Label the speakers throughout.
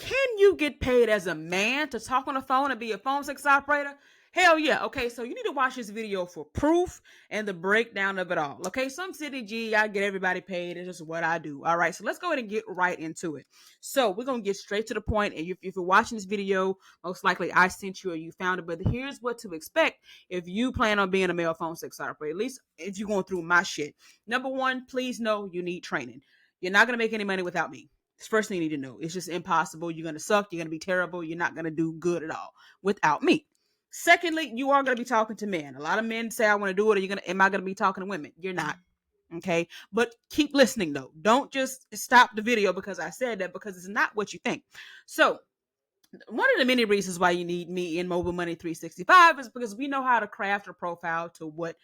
Speaker 1: Can you get paid as a man to talk on the phone and be a phone sex operator? Hell yeah. Okay, so you need to watch this video for proof and the breakdown of it all. Okay, some city G, I get everybody paid. It's just what I do. All right, so let's go ahead and get right into it. So we're gonna get straight to the point. And if you're watching this video, most likely I sent you or you found it. But here's what to expect if you plan on being a male phone sex operator. At least if you're going through my shit. Number one, please know you need training. You're not gonna make any money without me. It's the first thing you need to know. It's just impossible. You're going to suck. You're going to be terrible. You're not going to do good at all without me. Secondly, you are going to be talking to men. A lot of men say, I want to do it. Am I going to be talking to women? You're not. Okay. But keep listening though. Don't just stop the video because I said that, because it's not what you think. So one of the many reasons why you need me in Mobile Money 365 is because we know how to craft a profile to what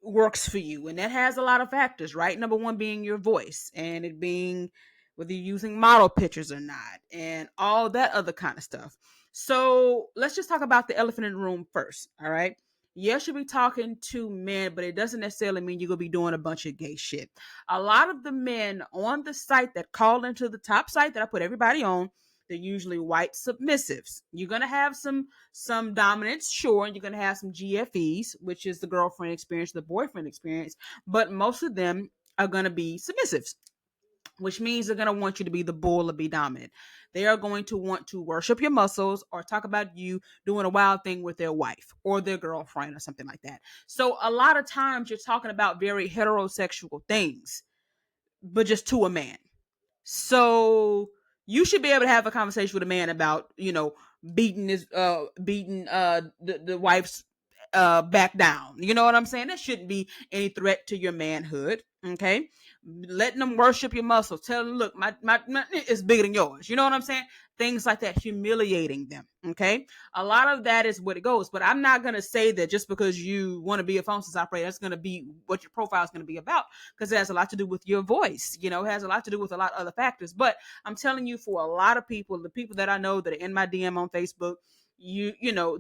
Speaker 1: works for you. And that has a lot of factors, right? Number one being your voice, and it being whether you're using model pictures or not, and all that other kind of stuff. So let's just talk about the elephant in the room first. All right. Yes, you'll be talking to men, but it doesn't necessarily mean you're going to be doing a bunch of gay shit. A lot of the men on the site that call into the top site that I put everybody on, they're usually white submissives. You're going to have some dominance, sure, and you're going to have some GFEs, which is the girlfriend experience, the boyfriend experience, but most of them are going to be submissives, which means they're going to want you to be the bull or be dominant. They are going to want to worship your muscles or talk about you doing a wild thing with their wife or their girlfriend or something like that. So a lot of times you're talking about very heterosexual things, but just to a man. So you should be able to have a conversation with a man about, beating the wife's back down. You know what I'm saying? That shouldn't be any threat to your manhood. Okay. Letting them worship your muscles. Tell them, look, my is bigger than yours. You know what I'm saying? Things like that, humiliating them. Okay. A lot of that is what it goes. But I'm not going to say that just because you want to be a phone system operator, that's going to be what your profile is going to be about, because it has a lot to do with your voice. It has a lot to do with a lot of other factors. But I'm telling you, for a lot of people, the people that I know that are in my DM on Facebook,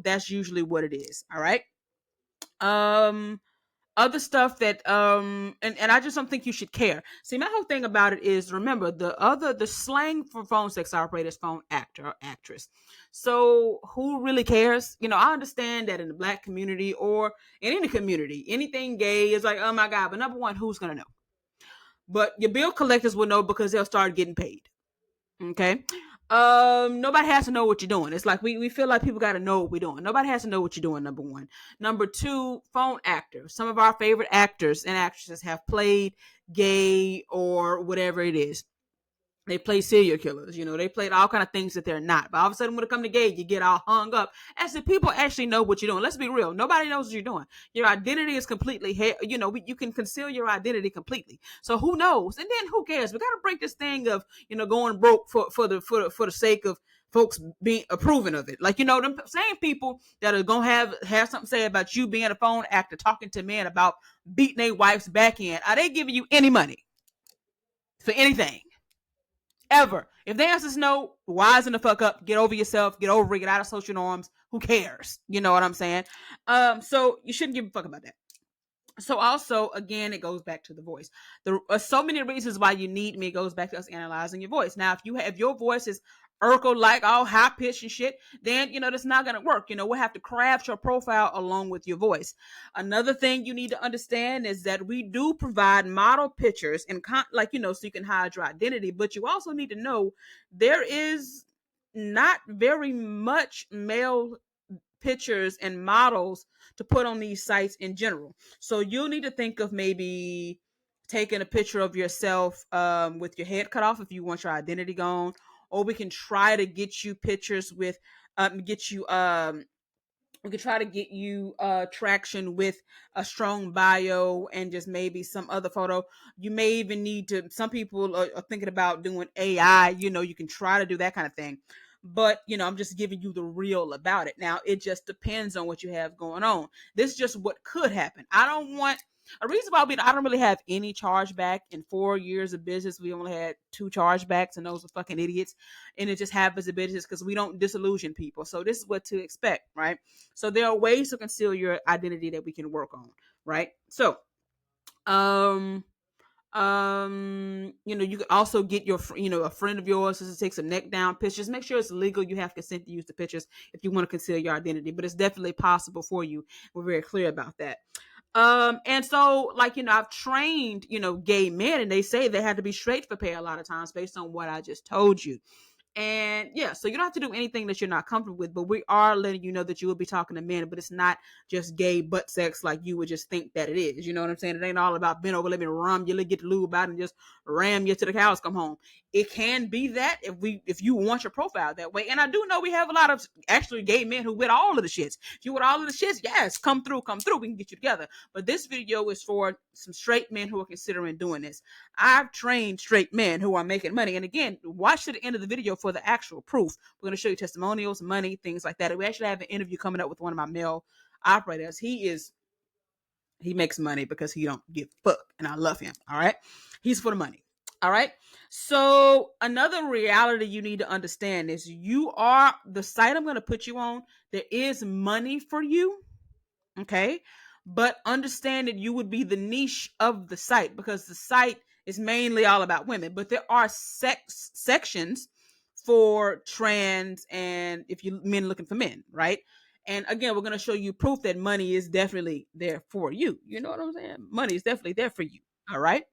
Speaker 1: that's usually what it is. All right. Um, Other stuff that and I just don't think you should care. See, my whole thing about it is, remember, the slang for phone sex operator is phone actor or actress. So who really cares? I understand that in the black community or in any community, anything gay is like, oh my God. But number one, who's gonna know? But your bill collectors will know because they'll start getting paid. Okay. Nobody has to know what you're doing. It's like we feel like people got to know what we're doing. Nobody has to know what you're doing. Number one. Number two, phone actors. Some of our favorite actors and actresses have played gay or whatever it is. They play serial killers, they played all kind of things that they're not. But all of a sudden, when it comes to gay, you get all hung up. As if people actually know what you're doing. Let's be real. Nobody knows what you're doing. Your identity is completely, you can conceal your identity completely. So who knows? And then who cares? We got to break this thing of, going broke for the sake of folks being approving of it. Like, them same people that are going to have something to say about you being a phone actor, talking to men about beating their wife's back end. Are they giving you any money for anything? Ever. If the answer is no, wisen the fuck up. Get over yourself. Get over it. Get out of social norms. Who cares? You know what I'm saying? So you shouldn't give a fuck about that. So also, again, it goes back to the voice. There are so many reasons why you need me. It goes back to us analyzing your voice. Now, if your voice is Urkel like all high pitched and shit, then that's not gonna work. We'll have to craft your profile along with your voice. Another thing you need to understand is that we do provide model pictures and so you can hide your identity, but you also need to know there is not very much male pictures and models to put on these sites in general. So you'll need to think of maybe taking a picture of yourself with your head cut off if you want your identity gone, or we can try to get you pictures with get you we could try to get you traction with a strong bio and just maybe some other photo. You may even need to, some people are thinking about doing AI, you can try to do that kind of thing. But, I'm just giving you the real about it. Now, it just depends on what you have going on. This is just what could happen. I don't want a reason why I don't really have any chargeback. In 4 years of business, we only had 2 chargebacks, and those are fucking idiots. And it just happens in business because we don't disillusion people. So this is what to expect, right? So there are ways to conceal your identity that we can work on, right? So, You can also get your a friend of yours to take some neck down pictures. Make sure it's legal. You have consent to use the pictures if you want to conceal your identity, but it's definitely possible for you. We're very clear about that. And so, like, I've trained, gay men, and they say they have to be straight for pay a lot of times based on what I just told you. And yeah, so you don't have to do anything that you're not comfortable with, but we are letting you know that you will be talking to men, but it's not just gay butt sex like you would just think that it is. You know what I'm saying? It ain't all about bend over, let me rum you, get the lube out and just ram you till the cows come home. It can be that if you want your profile that way. And I do know we have a lot of actually gay men who with all of the shits. If you with all of the shits, yes, come through, we can get you together. But this video is for some straight men who are considering doing this. I've trained straight men who are making money. And again, watch to the end of the video for the actual proof. We're going to show you testimonials, money, things like that. We actually have an interview coming up with one of my male operators. He makes money because he don't give a fuck. And I love him. All right. He's for the money. All right. So another reality you need to understand is you are the site I'm going to put you on. There is money for you. Okay. But understand that you would be the niche of the site because the site is mainly all about women, but there are sections for trans and if you men looking for men, right? And again, we're going to show you proof that money is definitely there for you. You know what I'm saying? Money is definitely there for you. All right.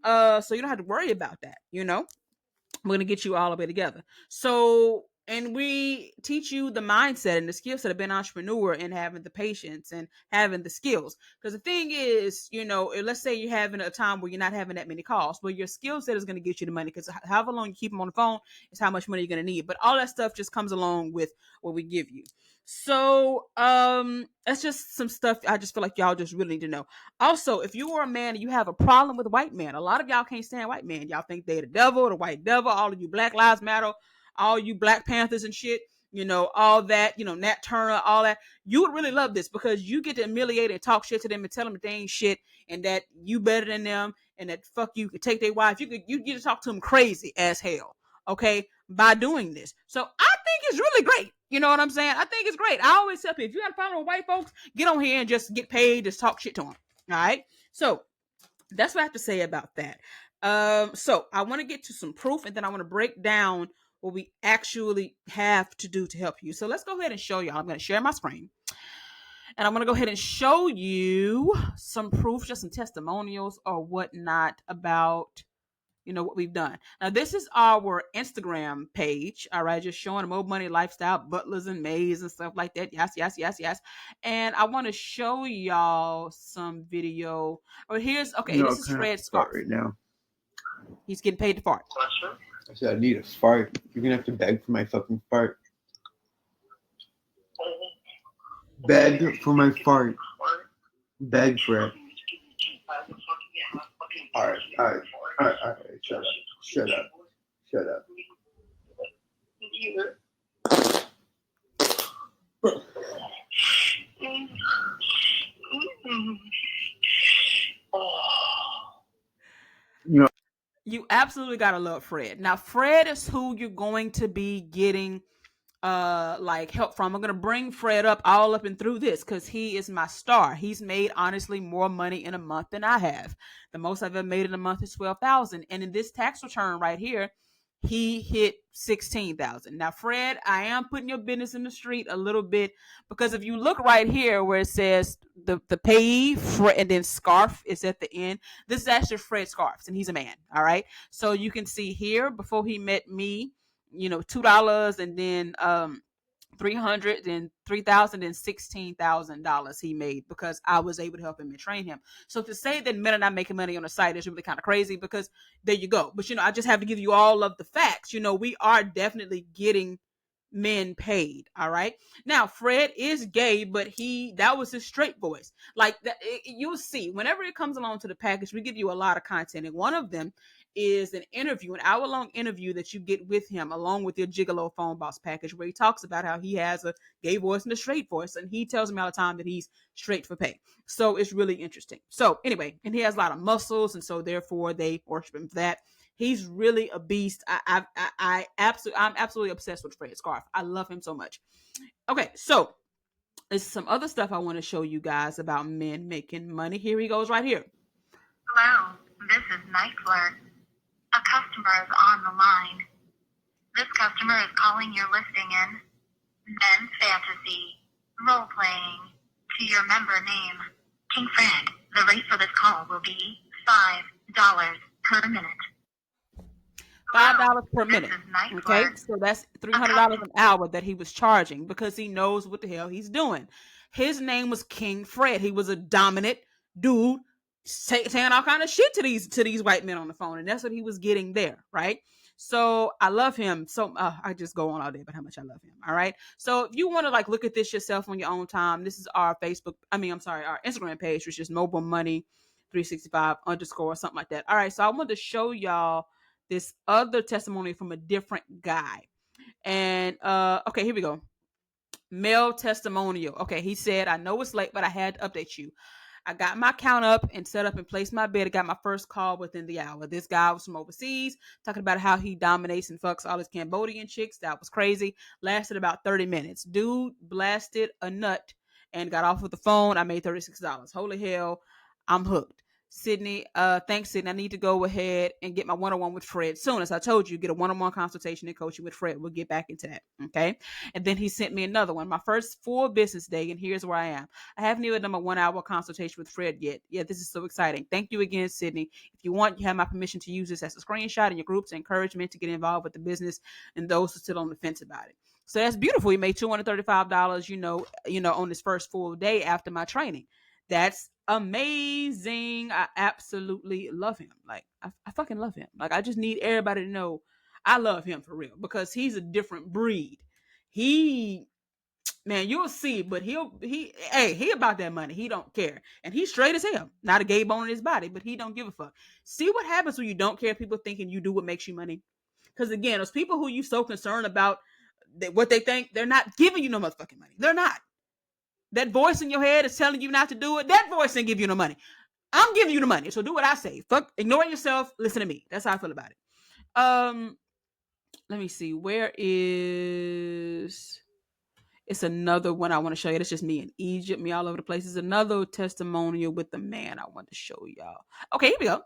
Speaker 1: So you don't have to worry about that. We're going to get you all the way together. So, and we teach you the mindset and the skill set of being an entrepreneur and having the patience and having the skills. Because the thing is, let's say you're having a time where you're not having that many calls, but your skill set is going to get you the money because however long you keep them on the phone is how much money you're going to need. But all that stuff just comes along with what we give you. So, that's just some stuff I just feel like y'all just really need to know. Also, if you are a man and you have a problem with white men, a lot of y'all can't stand white men. Y'all think they're the devil, the white devil, all of you Black Lives Matter, all you Black Panthers and shit, all that, Nat Turner, all that. You would really love this because you get to humiliate and talk shit to them and tell them that they ain't shit and that you better than them and that fuck you could take their wife. You get to talk to them crazy as hell, okay, by doing this. So I think it's really great. You know what I'm saying? I think it's great. I always tell people, if you got a problem with white folks, get on here and just get paid, just talk shit to them. All right. So that's what I have to say about that. So I want to get to some proof and then I want to break down what we actually have to do to help you. So let's go ahead and show y'all. I'm going to share my screen and I'm going to go ahead and show you some proof, just some testimonials or whatnot about what we've done. Now, this is our Instagram page. All right. Just showing more money lifestyle, butlers and maids and stuff like that. Yes, yes, yes, yes. And I want to show y'all some video. Oh, here's, okay. This is Fred Scarf.
Speaker 2: Right now.
Speaker 1: He's getting paid to fart.
Speaker 2: I said, I need a fart. You're going to have to beg for my fucking fart. Beg for my fart. Beg for it. All right. Shut up.
Speaker 1: You absolutely gotta love Fred. Now, Fred is who you're going to be getting like help from. I'm gonna bring Fred up all up and through this because he is my star. He's made honestly more money in a month than I have. The most I've ever made in a month is 12,000, and in this tax return right here, he hit 16,000. Now, Fred, I am putting your business in the street a little bit because if you look right here where it says the payee and then Scarf is at the end, this is actually Fred Scarfs, and he's a man. All right, so you can see here before he met me, $2 and then 300 and $3,000 and $16,000 he made because I was able to help him and train him. So to say that men are not making money on the site is really kind of crazy because there you go. But I just have to give you all of the facts. We are definitely getting men paid. All right. Now, Fred is gay, but that was his straight voice. Like that, you'll see whenever it comes along to the package, we give you a lot of content. And one of them is an hour-long interview that you get with him along with your Gigalo phone box package where he talks about how he has a gay voice and a straight voice. And he tells me all the time that he's straight for pay. So it's really interesting. So anyway, and he has a lot of muscles. And so therefore they worship him for that. He's really a beast. I'm absolutely obsessed with Fred Scarf. I love him so much. Okay, so there's some other stuff I want to show you guys about men making money. Here he goes right here.
Speaker 3: Hello. This is Night Flirt. A customer is on the line. This customer is calling your listing in men's fantasy, role playing, to your member name, King Fred. The rate for this call will be $5 per minute.
Speaker 1: $5 per
Speaker 3: This
Speaker 1: minute.
Speaker 3: is Night
Speaker 1: Okay,
Speaker 3: Flirt.
Speaker 1: so that's
Speaker 3: A
Speaker 1: $300 an hour that he was charging because he knows what the hell he's doing. His name was King Fred. He was a dominant dude saying all kind of shit to these white men on the phone, and that's what he was getting there, right? So I love him. So I just go on all day about how much I love him. All right. So if you want to like look at this yourself on your own time, this is our Facebook. I'm sorry, our Instagram page, which is Mobile Money 365 underscore or something like that. All right. So I wanted to show y'all this other testimony from a different guy. And okay, here we go. Male testimonial. Okay, he said, I know it's late, but I had to update you. I got my account up and set up and placed my bid. I got my first call within the hour. This guy was from overseas, talking about how he dominates and fucks all his Cambodian chicks. That was crazy. Lasted about 30 minutes. Dude blasted a nut and got off of the phone. I made $36. Holy hell, I'm hooked. Sydney, thanks, Sydney. I need to go ahead and get my one-on-one with Fred soon. As I told you, get a one-on-one consultation and coaching with Fred. We'll get back into that. Okay. And then he sent me another one, my first full business day, and here's where I am. I haven't even done my 1 hour consultation with Fred yet. Yeah, this is so exciting. Thank you again, Sydney. If you want, you have my permission to use this as a screenshot in your groups, encouragement to get involved with the business, and those who are still on the fence about it. So that's beautiful. He made $235, on his first full day after my training. That's amazing. I absolutely love him. Like I fucking love him. Like I just need everybody to know I love him for real because he's a different breed. He Man, you'll see, but he about that money. He don't care. And he's straight as hell. Not a gay bone in his body, but he don't give a fuck. See what happens when you don't care, people thinking you do what makes you money. Because again, those people who you so concerned about what they think, they're not giving you no motherfucking money. They're not. That voice in your head is telling you not to do it. That voice ain't give you no money. I'm giving you the money. So do what I say. Fuck, ignore yourself. Listen to me. That's how I feel about it. Let me see. Where is it's another one I want to show you. It's just me in Egypt, me all over the place. It's another testimonial with the man I want to show y'all. Okay, here we go.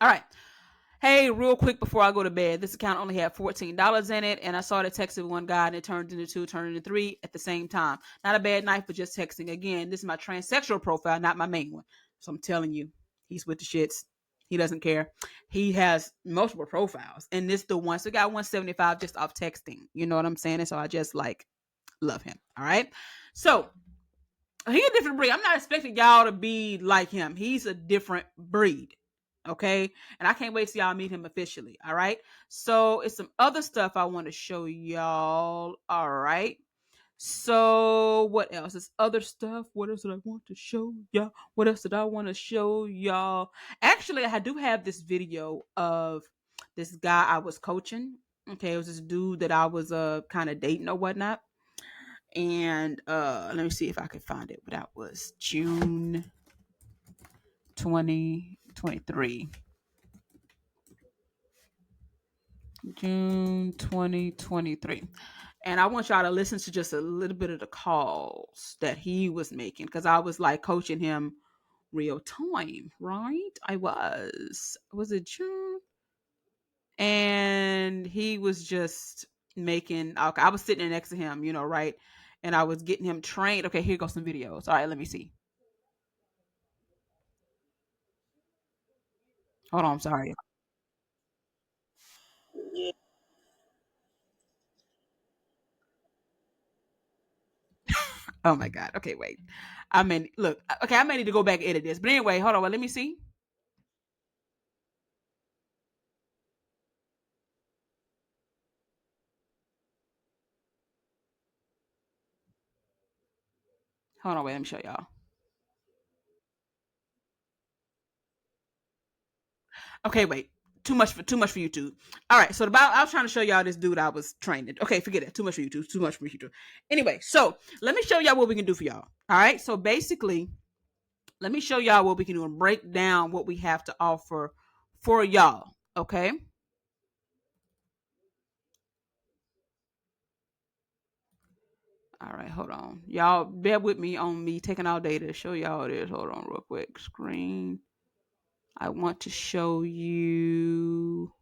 Speaker 1: All right. Hey, real quick before I go to bed, this account only had $14 in it, and I saw it texted one guy, and it turned into two, turned into three at the same time. Not a bad night for just texting. Again, this is my transsexual profile, not my main one. So I'm telling you, he's with the shits. He doesn't care. He has multiple profiles, and this the one. So I got 175 just off texting. You know what I'm saying? And so I just like love him. All right. So he a different breed. I'm not expecting y'all to be like him. He's a different breed. Okay. And I can't wait till y'all meet him officially. All right. So it's some other stuff I want to show y'all. All right. So what else? It's other stuff. What else did I want to show y'all? What else did I want to show y'all? Actually, I do have this video of this guy I was coaching. Okay, it was this dude that I was kind of dating or whatnot. And let me see if I could find it. But that was June 2023. June 2023. And I want y'all to listen to just a little bit of the calls that he was making because I was like coaching him real time, right? I was. Was it June? And he was just making, okay, I was sitting next to him, right? And I was getting him trained. Okay, here goes some videos. All right, let me see. Hold on, I'm sorry. Oh my god. Okay, wait. I mean, look. Okay, I may need to go back and edit this. But anyway, hold on. Well, let me see. Hold on. Wait. Let me show y'all. Okay, wait. Too much for YouTube. All right. So about I was trying to show y'all this dude I was training. Okay, forget it. Too much for YouTube. Too much for YouTube. Anyway, so let me show y'all what we can do for y'all. All right. So basically, let me show y'all what we can do and break down what we have to offer for y'all. Okay. All right, hold on. Y'all bear with me on me taking all day to show y'all this. Hold on real quick. Screen. I want to show you.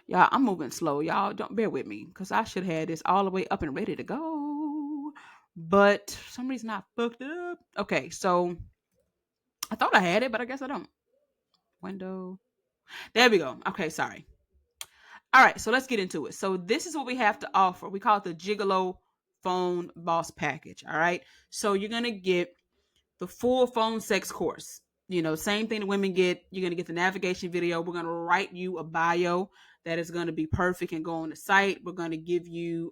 Speaker 1: Y'all, I'm moving slow. Y'all, don't bear with me because I should have this all the way up and ready to go. But for some reason I fucked it up. Okay, so I thought I had it, but I guess I don't. Window. There we go. Okay, sorry. All right, so let's get into it. So this is what we have to offer. We call it the Gigalo Phone Boss Package. All right, so you're gonna get the full phone sex course. You know, same thing the women get. You're gonna get the navigation video. We're gonna write you a bio that is gonna be perfect and go on the site. We're gonna give you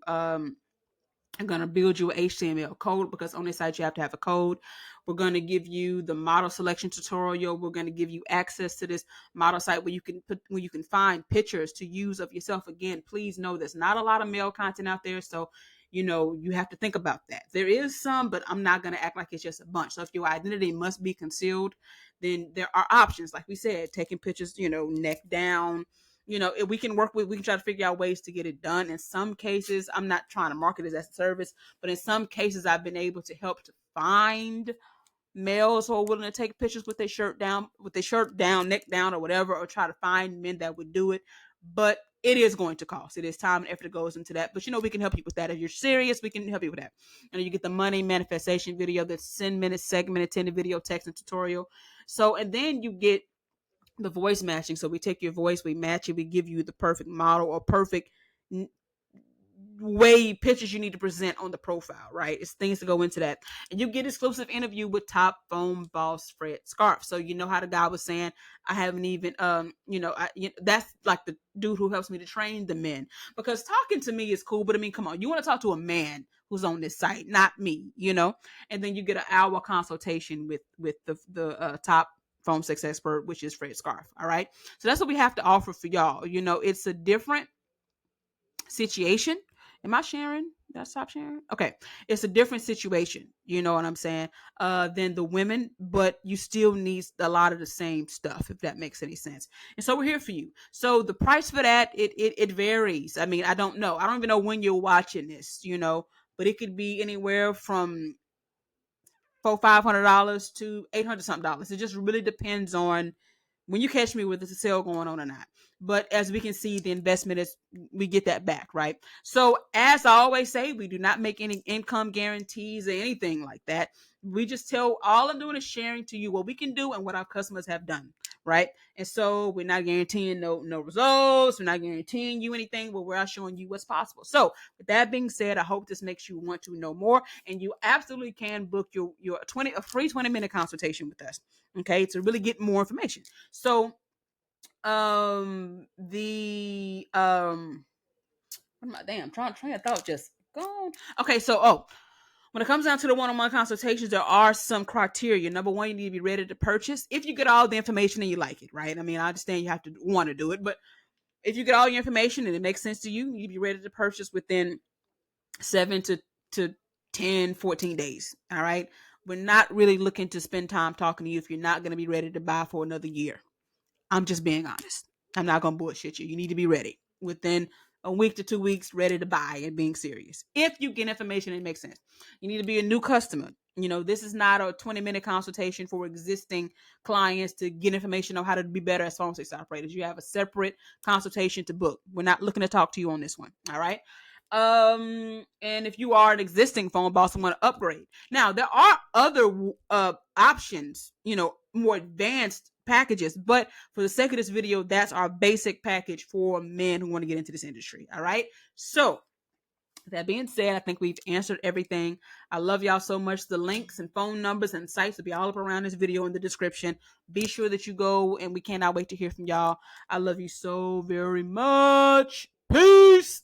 Speaker 1: I'm going to build you an HTML code because on this site you have to have a code. We're going to give you the model selection tutorial. We're going to give you access to this model site where you can find pictures to use of yourself. Again, please know there's not a lot of male content out there, so you have to think about that. There is some, but I'm not going to act like it's just a bunch. So if your identity must be concealed, then there are options. Like we said, taking pictures, neck down. We can try to figure out ways to get it done. In some cases, I'm not trying to market it as a service, but in some cases I've been able to help to find males who are willing to take pictures with their shirt down, neck down or whatever, or try to find men that would do it. But it is going to cost. It is time and effort that goes into that. But we can help you with that. If you're serious, we can help you with that. You get the money manifestation video, that's 10-minute segment, 10 video text and tutorial. So, and then you get the voice matching. So we take your voice, we match it, we give you the perfect model or perfect way pictures you need to present on the profile, right? It's things to go into that. And you get exclusive interview with top phone boss Fred Scarf. So how the guy was saying, I haven't even that's like the dude who helps me to train the men, because talking to me is cool, but I mean, come on, you want to talk to a man who's on this site, not me, and then you get an hour consultation with the top phone sex expert, which is Fred Scarf. All right, so that's what we have to offer for y'all. It's a different situation. Am I sharing? Did I stop sharing? Okay. It's a different situation, you know what I'm saying, than the women, but you still need a lot of the same stuff, if that makes any sense. And so we're here for you. So the price for that, it varies. I mean, I don't know. I don't even know when you're watching this, but it could be anywhere from $500 to $800 something. It just really depends on when you catch me with the sale going on or not. But as we can see, the investment is, we get that back, right? So as I always say, we do not make any income guarantees or anything like that. We just all I'm doing is sharing to you what we can do and what our customers have done, right? And so we're not guaranteeing no results. We're not guaranteeing you anything, but we're showing you what's possible. So with that being said, I hope this makes you want to know more, and you absolutely can book a free 20-minute consultation with us, okay, to really get more information. So the what am I damn trying to thought just gone. Okay, so when it comes down to the one-on-one consultations, there are some criteria. Number one, you need to be ready to purchase. If you get all the information and you like it, right? I mean, I understand you have to want to do it, but if you get all your information and it makes sense to you, you need to be ready to purchase within 7 to 10, 14 days. All right. We're not really looking to spend time talking to you if you're not going to be ready to buy for another year. I'm just being honest. I'm not going to bullshit you. You need to be ready within a week to 2 weeks, ready to buy and being serious. If you get information and it makes sense, you need to be a new customer. This is not a 20-minute consultation for existing clients to get information on how to be better as phone sex operators. You have a separate consultation to book. We're not looking to talk to you on this one. All right. And if you are an existing phone boss and want to upgrade, now there are other options, more advanced packages, but for the sake of this video, that's our basic package for men who want to get into this industry. All right. So that being said, I think we've answered everything. I love y'all so much. The links and phone numbers and sites will be all up around this video in the description. Be sure that you go, and we cannot wait to hear from y'all. I love you so very much. Peace.